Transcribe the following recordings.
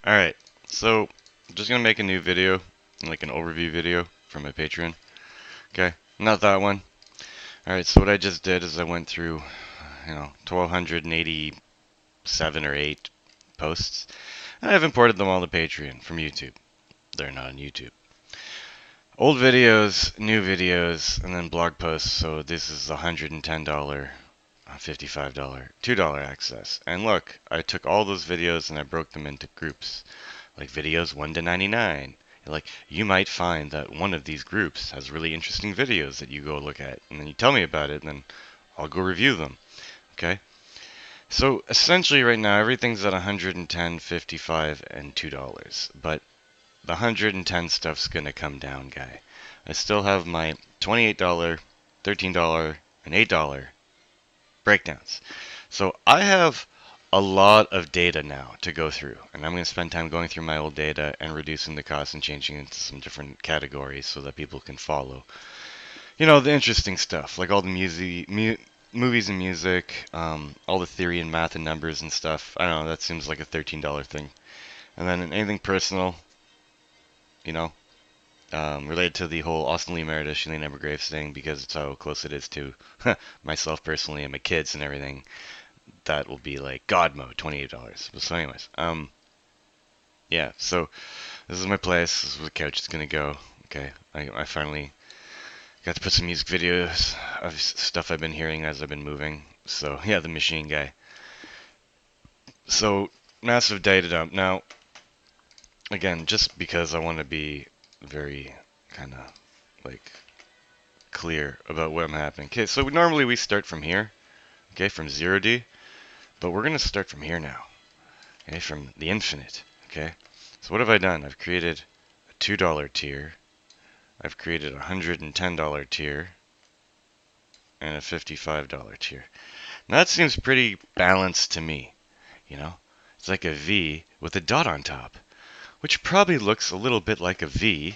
Alright, so I'm just gonna make a new video, like an overview video for my Patreon. Okay, not that one. Alright, so what I just did is I went through, 1,287 or 8 posts, and I've imported them all to Patreon from YouTube. They're not on YouTube. Old videos, new videos, and then blog posts, so this is $110, $55, $2 access. And look, I took all those videos and I broke them into groups. Like videos 1 to 99. Like, you might find that one of these groups has really interesting videos that you go look at, and then you tell me about it, and then I'll go review them. Okay? So essentially right now everything's at 110, 55, and $2. But the 110 stuff's gonna come down, guy. I still have my $28, $13, and $8 breakdowns. So I have a lot of data now to go through, and I'm going to spend time going through my old data and reducing the cost and changing it into some different categories so that people can follow. You know, the interesting stuff, like all the movies and music, all the theory and math and numbers and stuff. I don't know, that seems like a $13 thing. And then anything personal, you know, related to the whole Austin Lee Meredith, Shailene Amber Graves thing, because it's how close it is to myself personally and my kids and everything. That will be like God mode, $28. So anyways, yeah, so this is my place. This is where the couch is gonna go. Okay, I finally got to put some music videos of stuff I've been hearing as I've been moving. So yeah, the machine guy. So massive data dump. Now, again, just because I want to be very kind of like clear about what I'm happening. Okay, so normally we start from here. Okay, from 0D, but we're gonna start from here now. Okay, from the infinite. Okay, so what have I done? I've created a $2 tier, I've created a $110 tier, and a $55 tier. Now that seems pretty balanced to me, you know? It's like a V with a dot on top, which probably looks a little bit like a V.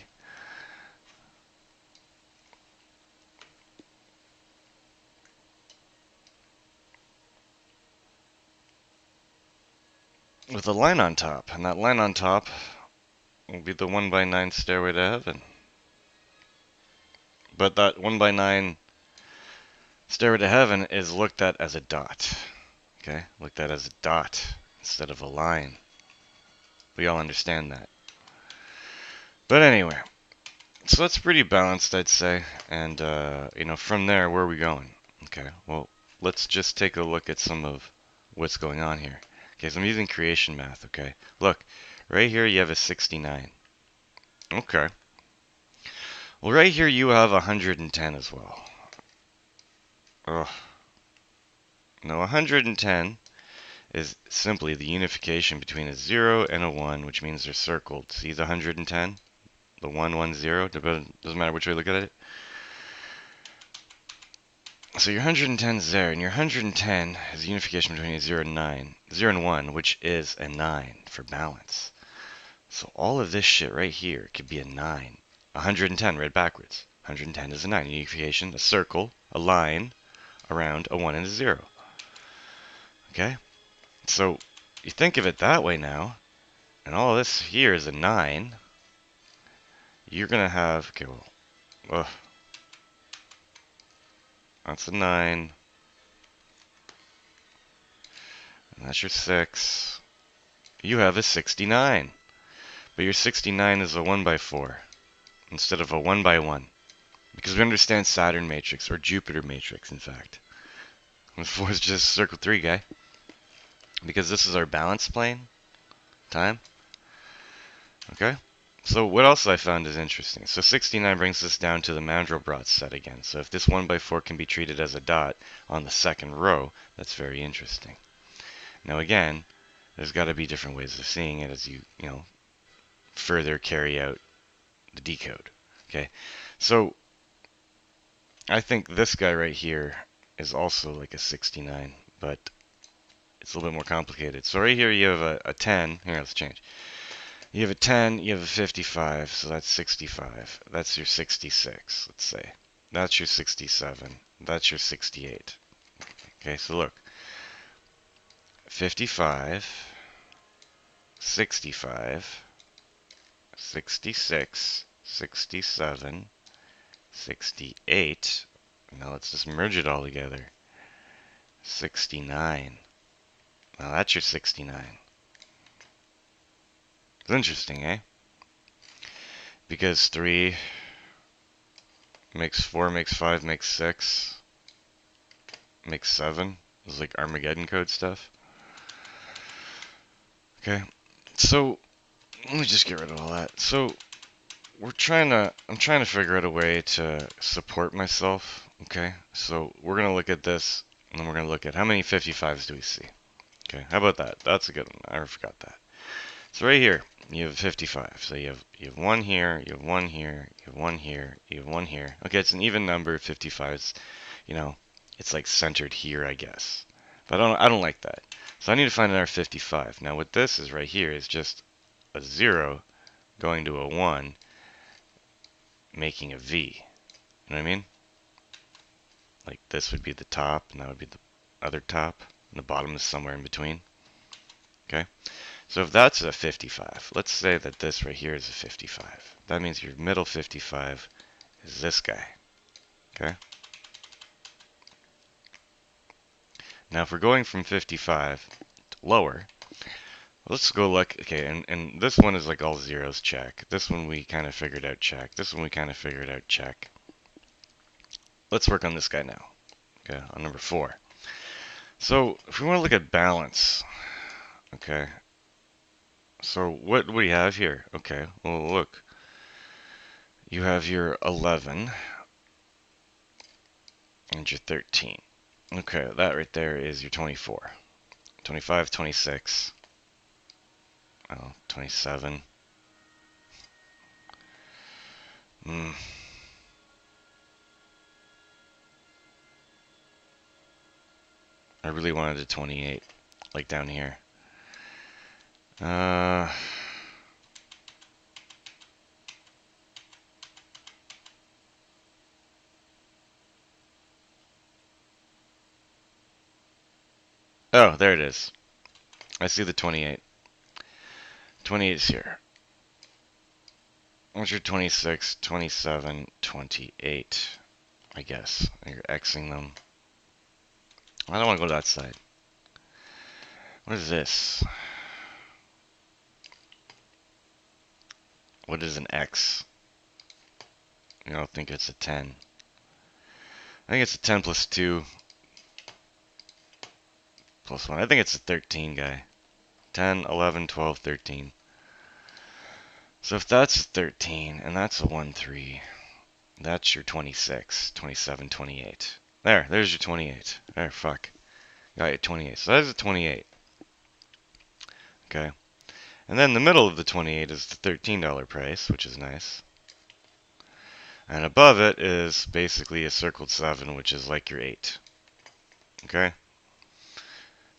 With a line on top, and that line on top will be the 1x9 stairway to heaven. But that 1x9 stairway to heaven is looked at as a dot. Okay? Looked at as a dot instead of a line. We all understand that. But anyway, so that's pretty balanced, I'd say. And, from there, where are we going? Okay, well, let's just take a look at some of what's going on here. Okay, so I'm using creation math, okay? Look, right here you have a 69. Okay. Well, right here you have 110 as well. Ugh. Now, 110 is simply the unification between a 0 and a 1, which means they're circled. See the 110? The 1, 1, 0? Doesn't matter which way you look at it. So your 110 is there, and your 110 is the unification between a 0 and 9, 0 and 1, which is a 9 for balance. So all of this shit right here could be a 9. 110 read backwards. 110 is a 9. Unification, a circle, a line around a 1 and a 0. Okay? So you think of it that way now, and all this here is a 9. You're going to have, okay, well, that's a 9. And that's your 6. You have a 69. But your 69 is a 1x4 instead of a 1x1. Because we understand Saturn matrix, or Jupiter matrix, in fact. And 4 is just circle 3, guy. Because this is our balance plane time. Okay? So what else I found is interesting. So 69 brings us down to the Mandelbrot set again. So if this 1x4 can be treated as a dot on the second row, that's very interesting. Now again, there's got to be different ways of seeing it as you further carry out the decode. Okay, so I think this guy right here is also like a 69, but it's a little bit more complicated. So right here you have a 10. Here, let's change. You have a 10, you have a 55, so that's 65. That's your 66, let's say. That's your 67. That's your 68. Okay, so look. 55, 65, 66, 67, 68. Now let's just merge it all together. 69. Now that's your 69. It's interesting, eh? Because 3 makes 4, makes 5, makes 6, makes 7. It's like Armageddon code stuff. Okay, so let me just get rid of all that. So I'm trying to figure out a way to support myself. Okay, so we're gonna look at this, and then we're gonna look at how many 55s do we see. Okay, how about that? That's a good one. I forgot that. So right here, you have 55. So you have one here, you have one here, you have one here, you have one here. Okay, it's an even number, 55s. You know, it's like centered here, I guess. But I don't like that. So I need to find another 55. Now what this is right here is just a 0 going to a 1, making a V. You know what I mean? Like this would be the top, and that would be the other top, and the bottom is somewhere in between. Okay? So if that's a 55, let's say that this right here is a 55. That means your middle 55 is this guy. Okay? Now if we're going from 55 to lower, let's go look. Okay, and this one is like all zeros, check. This one we kind of figured out, check. This one we kind of figured out, check. Let's work on this guy now. Okay, on number 4. So if we want to look at balance, okay, so what do we have here? Okay, well look, you have your 11 and your 13. Okay, that right there is your 24. 25, 26, 27. I really wanted a 28, like down here. Oh, there it is. I see the 28. 28 is here. What's your 26, 27, 28? I guess. You're Xing them. I don't want to go to that side. What is this? What is an X? I don't think it's a 10. I think it's a 10 plus 2 plus 1. I think it's a 13 guy. 10, 11, 12, 13. So if that's a 13 and that's a 1, 3, that's your 26, 27, 28. There's your 28. There, fuck. Got your 28. So that is a 28. Okay. And then the middle of the 28 is the $13 price, which is nice. And above it is basically a circled 7, which is like your 8. Okay?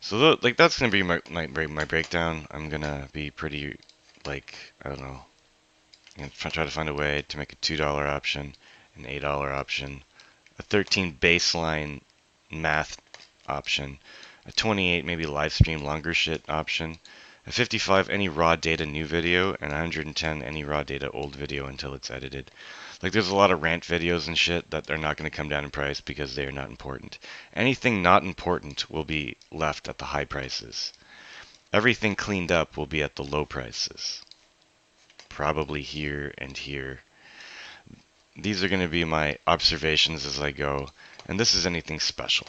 So like that's going to be my breakdown. I'm going to be pretty, like, I don't know. I'm going to try to find a way to make a $2 option, an $8 option, a 13 baseline math option, a 28 maybe live stream longer shit option, a 55 any raw data new video, and 110 any raw data old video until it's edited. Like there's a lot of rant videos and shit that are not going to come down in price because they are not important. Anything not important will be left at the high prices. Everything cleaned up will be at the low prices. Probably here and here. These are going to be my observations as I go, and this is anything special.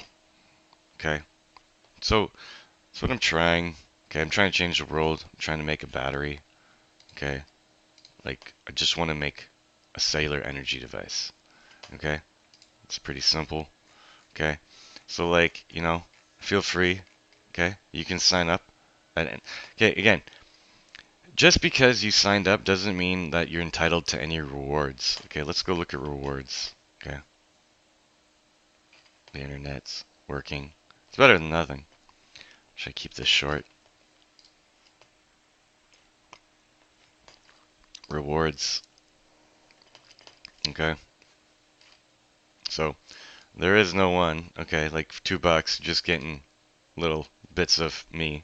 Okay? So that's what I'm trying. Okay, I'm trying to change the world. I'm trying to make a battery. Okay? Like, I just want to make a cellular energy device. Okay? It's pretty simple. Okay? So, like, you know, feel free. Okay? You can sign up. Okay, again, just because you signed up doesn't mean that you're entitled to any rewards. Okay, let's go look at rewards. Okay. The internet's working. It's better than nothing. Should I keep this short? Rewards. Okay. So, there is no one. Okay, like $2, just getting little bits of me.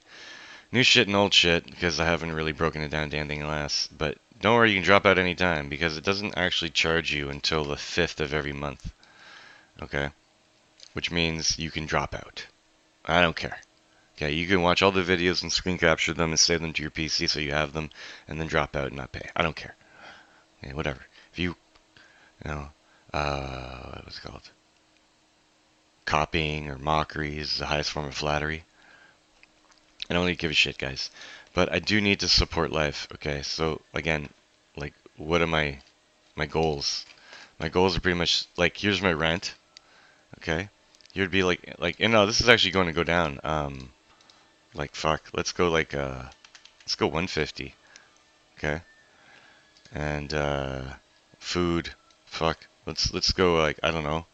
New shit and old shit, because I haven't really broken it down to anything else. But don't worry, you can drop out anytime, because it doesn't actually charge you until the 5th of every month. Okay? Which means you can drop out. I don't care. Okay, you can watch all the videos and screen capture them and save them to your PC so you have them, and then drop out and not pay. I don't care. Okay, whatever. If you know, what's it called? Copying or mockery is the highest form of flattery. I don't really give a shit, guys. But I do need to support life, okay? So, again, like, what are my goals? My goals are pretty much, like, here's my rent, okay? Here'd be you know, this is actually going to go down. Like, fuck, let's go, let's go 150, okay? And, food, fuck, let's go, like, I don't know.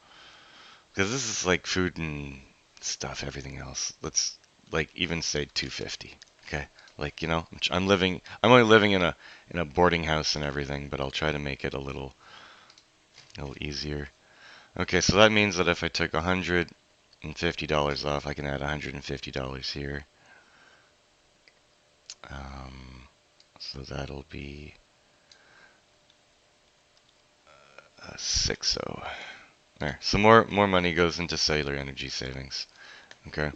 Because this is, like, food and stuff, everything else. Let's, like, even say 250, okay? Like, you know, I'm only living in a boarding house and everything, but I'll try to make it a little easier. Okay, so that means that if I took $150 off, I can add $150 here. So that'll be 60. There. So more money goes into cellular energy savings. Okay.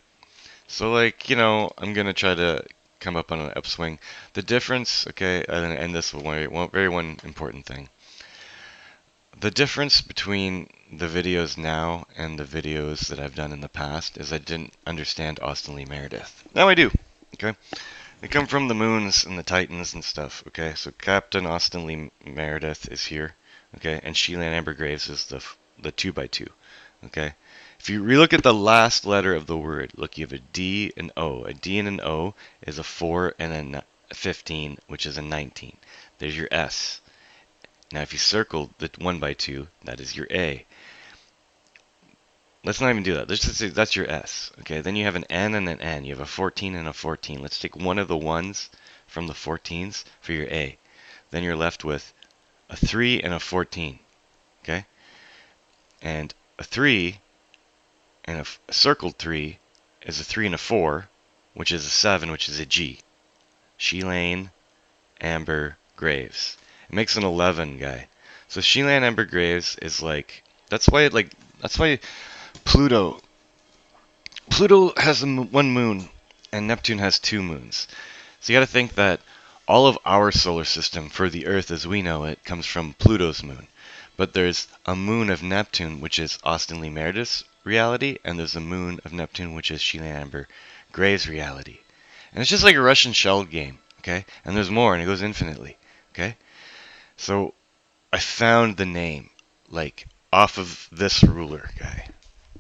So like, you know, I'm gonna try to come up on an upswing. The difference, okay, and this one important thing. The difference between the videos now and the videos that I've done in the past is I didn't understand Austin Lee Meredith. Now I do. Okay. They come from the moons and the titans and stuff. Okay. So Captain Austin Lee Meredith is here. Okay. And Sheila Amber Graves is the 2x2. Okay. If you relook at the last letter of the word, look, you have a D and O. A D and an O is a 4 and a 15, which is a 19. There's your S. Now, if you circle the 1x2, that is your A. Let's not even do that. Let's just say that's your S. Okay, then you have an N and an N. You have a 14 and a 14. Let's take one of the ones from the 14s for your A. Then you're left with a 3 and a 14. Okay? And a 3 and a circled 3 is a 3 and a 4, which is a 7, which is a G. Sheila Amber Graves. It makes an 11 guy. So Sheila Amber Graves is like, that's why Pluto has one moon and Neptune has 2 moons. So you got to think that all of our solar system for the Earth as we know it comes from Pluto's moon. But there's a moon of Neptune, which is Austin Lee Meredith's reality, and there's a moon of Neptune, which is Sheila Amber Graves' reality. And it's just like a Russian shell game, okay? And there's more, and it goes infinitely, okay? So I found the name, like, off of this ruler guy.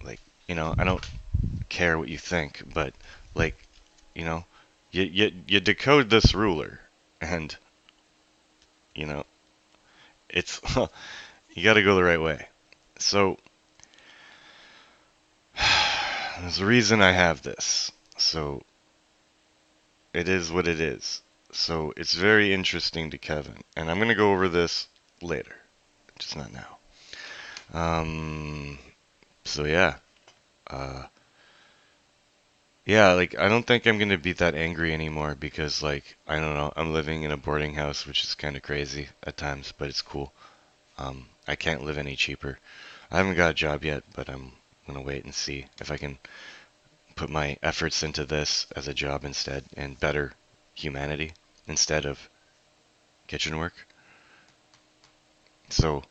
Like, you know, I don't care what you think, but, like, you know, you decode this ruler, and, you know, it's, you gotta go the right way. So, there's a reason I have this. So, it is what it is. So, it's very interesting to Kevin, and I'm gonna go over this later, just not now. So yeah. Yeah, like, I don't think I'm gonna be that angry anymore because, like, I don't know, I'm living in a boarding house, which is kind of crazy at times, but it's cool. I can't live any cheaper. I haven't got a job yet, but I'm gonna wait and see if I can put my efforts into this as a job instead and better humanity instead of kitchen work. So,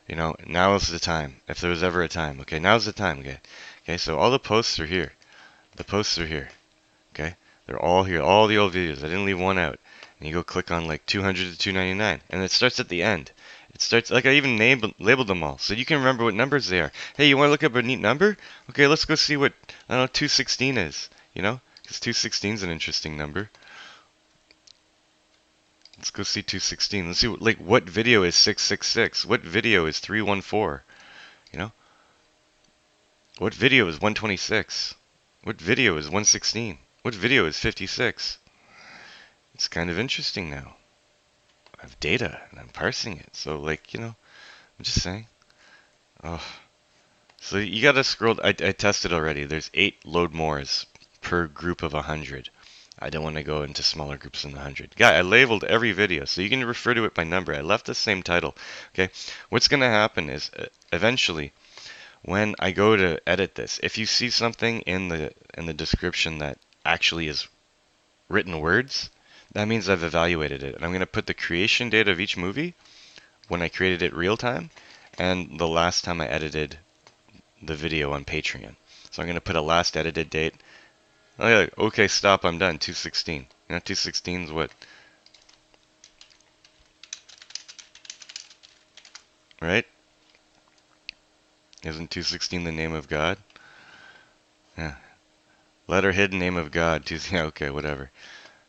you know, now is the time. If there was ever a time, okay, now's the time, okay? Okay, so all the posts are here. The posts are here. Okay? They're all here. All the old videos. I didn't leave one out. And you go click on like 200 to 299. And it starts at the end. It starts, like I even labeled them all. So you can remember what numbers they are. Hey, you want to look up a neat number? Okay, let's go see what, I don't know, 216 is. You know? Because 216 is an interesting number. Let's go see 216. Let's see what video is 666. What video is 314? You know? What video is 126? What video is 116? What video is 56? It's kind of interesting now. I have data and I'm parsing it. So, like, you know, I'm just saying. Oh. So you gotta scroll. I tested already. There's 8 load mores per group of 100. I don't want to go into smaller groups than 100. Guy, I labeled every video, so you can refer to it by number. I left the same title. Okay, what's going to happen is eventually, when I go to edit this, if you see something in the description that actually is written words, that means I've evaluated it. And I'm going to put the creation date of each movie when I created it real time and the last time I edited the video on Patreon. So I'm going to put a last edited date. Oh yeah, okay, stop, I'm done. 216. You know, 216 is what? Right? Isn't 216 the name of God? Yeah. Letter hidden name of God. Yeah, okay, whatever.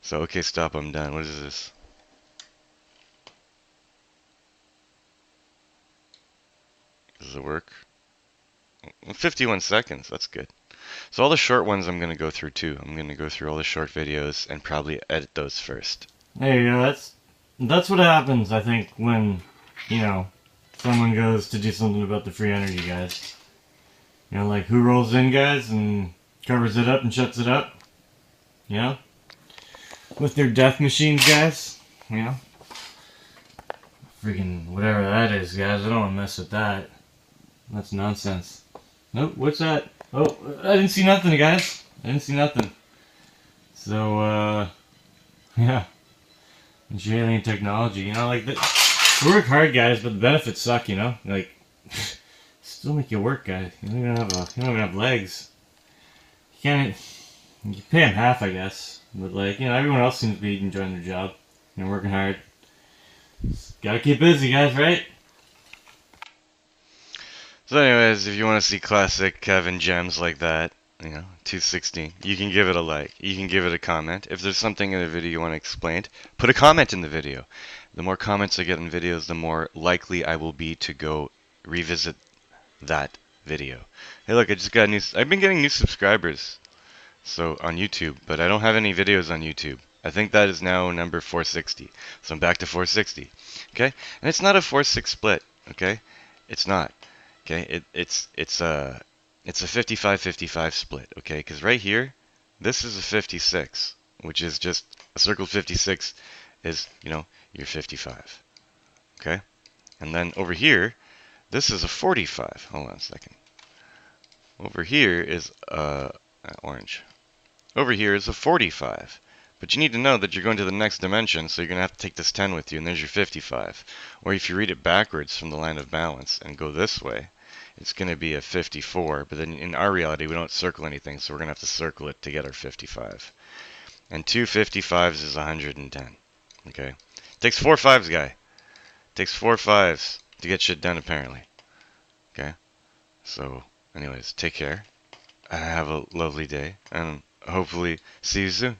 So, okay, stop, I'm done. What is this? Does it work? 51 seconds, that's good. So all the short ones I'm going to go through too. I'm going to go through all the short videos and probably edit those first. There you go, that's what happens, I think, when, you know, someone goes to do something about the free energy, guys. You know, like, who rolls in, guys, and covers it up and shuts it up? You know? With their death machines, guys. You know? Freaking whatever that is, guys. I don't want to mess with that. That's nonsense. Nope, what's that? Oh, I didn't see nothing, guys. I didn't see nothing. So, yeah. It's your alien technology, you know, like, we work hard, guys, but the benefits suck, you know? Like, still make you work, guys. You don't even have legs. You can pay them half, I guess. But, like, you know, everyone else seems to be enjoying their job. You know, working hard. Just gotta keep busy, guys, right? So anyways, if you want to see classic Kevin gems like that, you know, 216, you can give it a like. You can give it a comment. If there's something in the video you want explained, put a comment in the video. The more comments I get in videos, the more likely I will be to go revisit that video. Hey look, I've been getting new subscribers so on YouTube, but I don't have any videos on YouTube. I think that is now number 460. So I'm back to 460. Okay? And it's not a 4-6 split, okay? It's not. Okay? It's a 55-55 split, okay? Because right here, this is a 56, which is just a circle 56 is, you know, your 55. Okay? And then over here, this is a 45. Hold on a second. Over here is orange. Over here is a 45. But you need to know that you're going to the next dimension, so you're going to have to take this 10 with you, and there's your 55. Or if you read it backwards from the line of balance and go this way, it's going to be a 54. But then in our reality, we don't circle anything, so we're going to have to circle it to get our 55. And 2 55s is 110. Okay? Takes 4 5s, guy. Takes 4 5s to get shit done, apparently. Okay? So, anyways, take care. Have a lovely day, and hopefully see you soon.